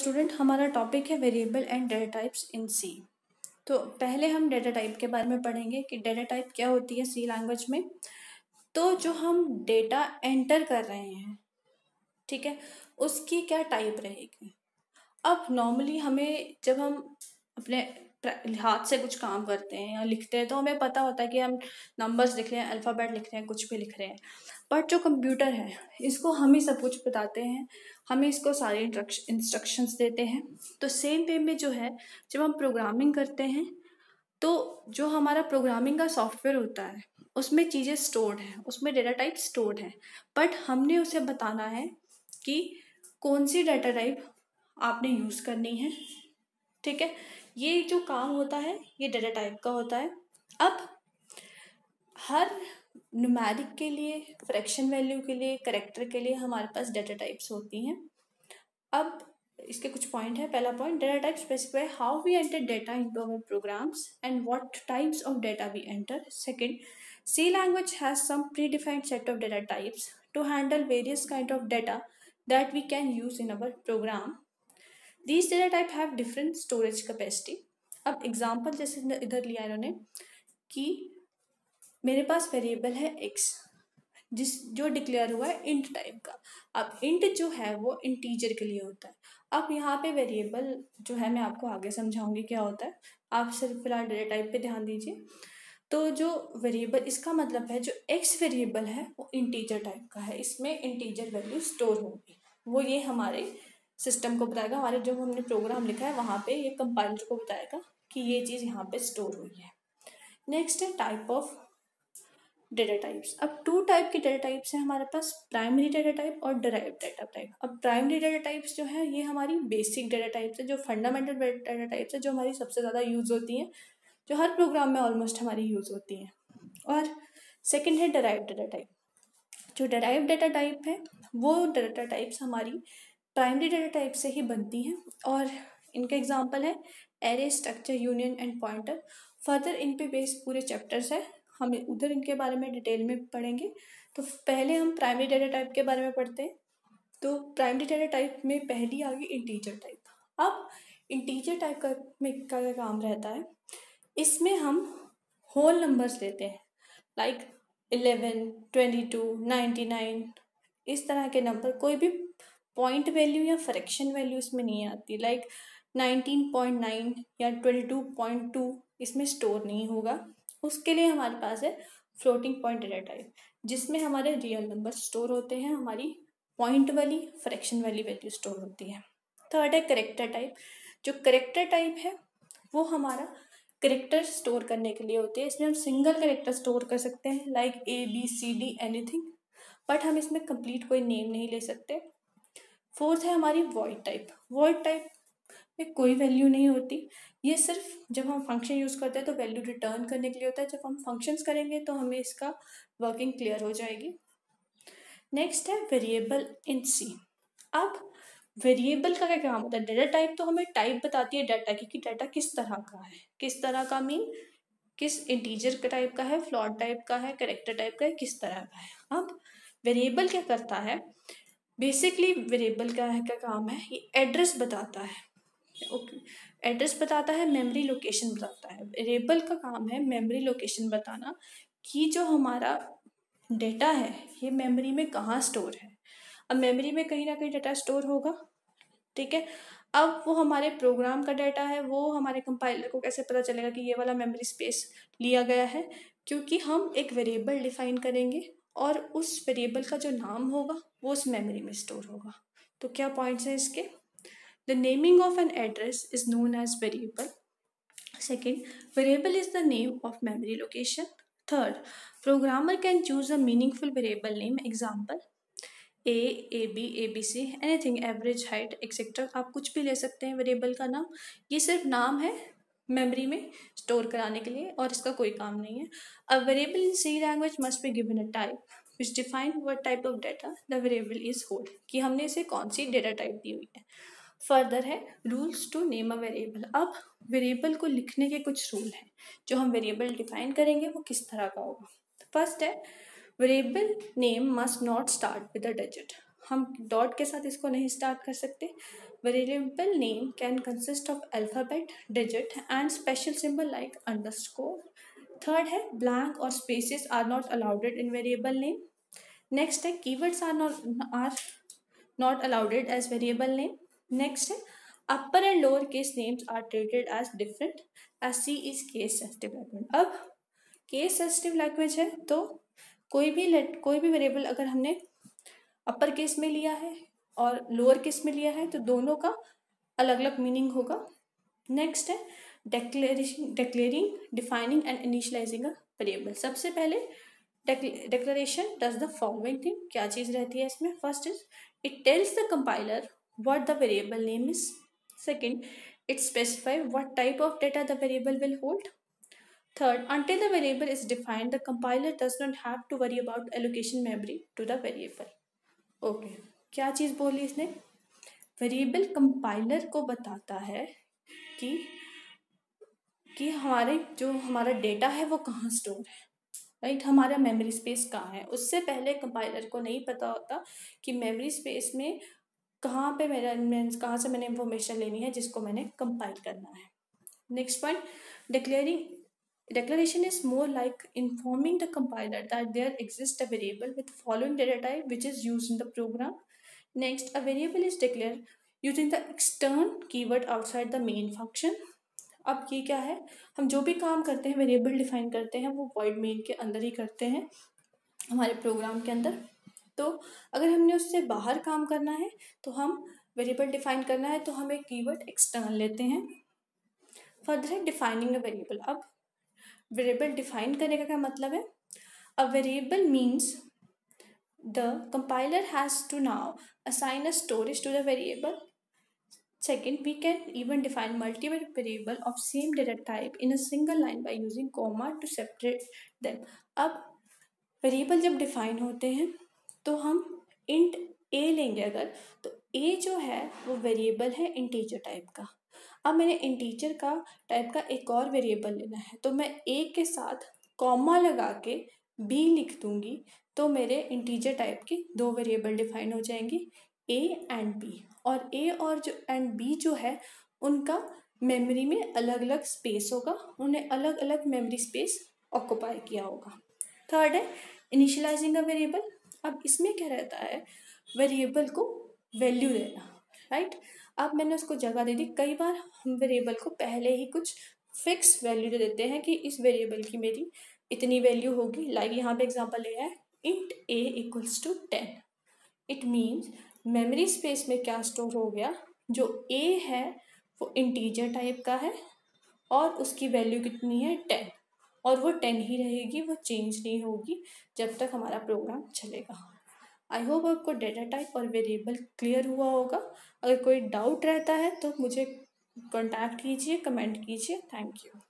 Student हमारा topic है variable and data types in C. तो पहले हम डेटा टाइप के बारे में पढ़ेंगे कि डेटा टाइप क्या होती है सी लैंग्वेज में। तो जो हम डेटा एंटर कर रहे हैं, ठीक है, उसकी क्या टाइप रहेगी। अब नॉर्मली हमें जब हम अपने हाथ से कुछ काम करते हैं या लिखते हैं तो हमें पता होता है कि हम नंबर्स लिख रहे हैं, अल्फ़ाबेट लिख रहे हैं, कुछ भी लिख रहे हैं। बट जो कंप्यूटर है इसको हम ही सब कुछ बताते हैं, हमें इसको सारे इंस्ट्रक्शंस देते हैं। तो सेम वे में जो है, जब हम प्रोग्रामिंग करते हैं तो जो हमारा प्रोग्रामिंग का सॉफ्टवेयर होता है उसमें चीज़ें स्टोर्ड हैं, उसमें डेटा टाइप स्टोर्ड है। बट हमने उसे बताना है कि कौन सी डेटा टाइप आपने यूज़ करनी है, ठीक है। ये जो काम होता है ये डेटा टाइप का होता है। अब हर न्यूमेरिक के लिए, फ्रैक्शन वैल्यू के लिए, कैरेक्टर के लिए हमारे पास डेटा टाइप्स होती हैं। अब इसके कुछ पॉइंट है। पहला point, data type specify how we enter data into our programs and what types of data we enter. Second, C language has some predefined set of data types to handle various kind of data that we can use in our program. These data type have different storage capacity. अब example जैसे इधर लिया इन्होंने कि मेरे पास variable है x जो डिक्लेयर हुआ है इंट टाइप का। अब इंट जो है वो इंटीजर के लिए होता है। अब यहाँ पे वेरिएबल जो है मैं आपको आगे समझाऊंगी क्या होता है, आप सिर्फ फिलहाल डेटा टाइप पे ध्यान दीजिए। तो जो वेरिएबल, इसका मतलब है जो x वेरिएबल है वो इंटीजर टाइप का है, इसमें इंटीजर वैल्यू स्टोर होगी। वो ये हमारे सिस्टम को बताएगा, हमारे जो हमने प्रोग्राम लिखा है वहाँ पे ये कंपाइलर को बताएगा कि ये चीज़ यहाँ पे स्टोर हुई है। नेक्स्ट है टाइप ऑफ डेटा टाइप्स। अब टू टाइप के डेटा टाइप्स हैं हमारे पास, प्राइमरी डेटा टाइप और डिराइव्ड डेटा टाइप। अब प्राइमरी डेटा टाइप्स जो है ये हमारी बेसिक डेटा टाइप्स है, जो फंडामेंटल डेटा टाइप्स है, जो हमारी सबसे ज़्यादा यूज़ होती हैं, जो हर प्रोग्राम में ऑलमोस्ट हमारी यूज़ होती हैं। और सेकेंड है डिराइव्ड डेटा टाइप। जो डिराइव्ड डेटा टाइप है वो डेटा टाइप्स हमारी प्राइमरी डेटा टाइप से ही बनती हैं और इनके एग्जांपल है array, structure, union and pointer. Further in पे बेस्ड पूरे चैप्टर्स है, हम उधर इनके बारे में डिटेल में पढ़ेंगे। तो पहले हम प्राइमरी डेटा टाइप के बारे में पढ़ते हैं। तो प्राइमरी डेटा टाइप में पहली आ गई इंटीजर टाइप। अब इंटीजर टाइप का क्या काम रहता है, इसमें हम होल नंबर्स लेते हैं, लाइक 11, 22, 99, इस तरह के नंबर। कोई भी पॉइंट वैल्यू या फ्रैक्शन वैल्यू इसमें नहीं आती, लाइक 19.9 या 22.2 इसमें स्टोर नहीं होगा। उसके लिए हमारे पास है फ्लोटिंग पॉइंट डेटा टाइप, जिसमें हमारे रियल नंबर स्टोर होते हैं, हमारी पॉइंट वाली, फ्रैक्शन वाली वैल्यू स्टोर होती है। थर्ड है करेक्टर टाइप। जो करेक्टर टाइप है वो हमारा करेक्टर स्टोर करने के लिए होते हैं। इसमें हम सिंगल करेक्टर स्टोर कर सकते हैं, लाइक ABCD एनीथिंग, बट हम इसमें कंप्लीट कोई नेम नहीं ले सकते। फोर्थ है हमारी वॉइड टाइप। वॉइड टाइप में कोई वैल्यू नहीं होती, ये सिर्फ जब हम फंक्शन यूज़ करते हैं तो वैल्यू रिटर्न करने के लिए होता है। जब हम फंक्शंस करेंगे तो हमें इसका वर्किंग क्लियर हो जाएगी। नेक्स्ट है वेरिएबल इन सी। अब वेरिएबल का क्या काम होता है, डेटा टाइप तो हमें टाइप बताती है डाटा की कि डाटा किस तरह का है, किस तरह का मीन किस इंटीजर का टाइप का है, फ्लोट टाइप का है, कैरेक्टर टाइप का है, किस तरह का है। अब वेरिएबल क्या करता है, बेसिकली वेरिएबल का काम है, ये एड्रेस बताता है। ओके, एड्रेस बताता है, मेमोरी लोकेशन बताता है। वेरिएबल का काम है मेमोरी लोकेशन बताना कि जो हमारा डेटा है ये मेमोरी में कहाँ स्टोर है। अब मेमोरी में कहीं ना कहीं डेटा स्टोर होगा, ठीक है। अब वो हमारे प्रोग्राम का डाटा है, वो हमारे कंपाइलर को कैसे पता चलेगा कि ये वाला मेमोरी स्पेस लिया गया है, क्योंकि हम एक वेरिएबल डिफाइन करेंगे और उस वेरिएबल का जो नाम होगा वो उस मेमोरी में स्टोर होगा। तो क्या पॉइंट्स हैं इसके, the naming of an address is known as variable. Second, variable is the name of memory location. Third, programmer can choose a meaningful variable name, example AB, ABC, anything, average, height, etcetera. आप कुछ भी ले सकते हैं variable का नाम, ये सिर्फ नाम है मेमोरी में स्टोर कराने के लिए और इसका कोई काम नहीं है। A variable in C language must be given a type which define what type of data the variable is hold, कि हमने इसे कौन सी डेटा टाइप दी हुई है। फर्दर है rules to name a variable. अब वेरिएबल को लिखने के कुछ रूल हैं, जो हम वेरिएबल डिफाइन करेंगे वो किस तरह का होगा। फर्स्ट है variable name must not start with a digit. हम डॉट के साथ इसको नहीं स्टार्ट कर सकते। Variable name can consist of alphabet, digit and special symbol like underscore. Third है ब्लैंक और spaces are not allowed in variable name. Next है keywords are not allowed as variable name. Next है upper and lower case names are treated as different as C is case sensitive language. अब case sensitive language है तो कोई भी variable अगर हमने upper case में लिया है और लोअर केस में लिया है तो दोनों का अलग अलग मीनिंग होगा। नेक्स्ट है declaring, defining and initializing a variable। सबसे पहले declaration does the following thing। क्या चीज़ रहती है इसमें? First is it tells the compiler what the variable name is। second, it specifies what type of data the variable will hold। third, until the variable is defined the compiler does not have to worry about allocation memory to the variable। Okay क्या चीज़ बोली इसने? Variable compiler को बताता है कि हमारा data है वो कहाँ स्टोर है, राइट, हमारा मेमोरी स्पेस कहाँ है। उससे पहले कंपाइलर को नहीं पता होता कि मेमोरी स्पेस में कहाँ से मैंने इंफॉर्मेशन लेनी है जिसको मैंने कंपाइल करना है। Next point, declaration is more like informing the compiler that there exists a variable with following data type which is used in the program। Next, a variable is declared using the external keyword outside the main function। अब ये क्या है, हम जो भी काम करते हैं वेरिएबल डिफाइन करते हैं वो वॉइड मेन के अंदर ही करते हैं हमारे प्रोग्राम के अंदर। तो अगर हमने उससे बाहर काम करना है तो हम वेरिएबल डिफाइन करना है तो हम एक कीवर्ड एक्सटर्नल लेते हैं। फर्दर है डिफाइनिंग अ वेरिएबल। अब वेरिएबल डिफाइन करने का क्या मतलब है? A variable means the compiler has to now assign a storage to the variable। Second, we can even define multiple variable of same data type in a single line by using comma to separate them। अब variable जब define होते हैं तो हम int ए लेंगे अगर, तो ए जो है वो वेरिएबल है इंटीजर टाइप का। अब मैंने इंटीजर का टाइप का एक और वेरिएबल लेना है तो मैं ए के साथ कॉमा लगा के बी लिख दूंगी तो मेरे इंटीजर टाइप के दो वेरिएबल डिफाइन हो जाएंगे, ए एंड बी। और ए और जो एंड बी जो है उनका मेमोरी में अलग अलग स्पेस होगा, उन्हें अलग अलग मेमोरी स्पेस ऑक्यूपाई किया होगा। थर्ड है इनिशियलाइजिंग अ वेरिएबल। अब इसमें क्या रहता है, वेरिएबल को वैल्यू देना, राइट। अब मैंने उसको जगह दे दी। कई बार हम वेरिएबल को पहले ही कुछ फिक्स वैल्यू दे देते हैं कि इस वेरिएबल की मेरी इतनी वैल्यू होगी। लाइक यहाँ पे एग्जांपल लिया है int a equals to 10। It means memory space में क्या स्टोर हो गया, जो ए है वो इंटीजर टाइप का है और उसकी वैल्यू कितनी है 10, और वो 10 ही रहेगी, वो चेंज नहीं होगी जब तक हमारा प्रोग्राम चलेगा। आई होप आपको डेटा टाइप और वेरिएबल क्लियर हुआ होगा। अगर कोई डाउट रहता है तो मुझे कॉन्टैक्ट कीजिए, कमेंट कीजिए। Thank you.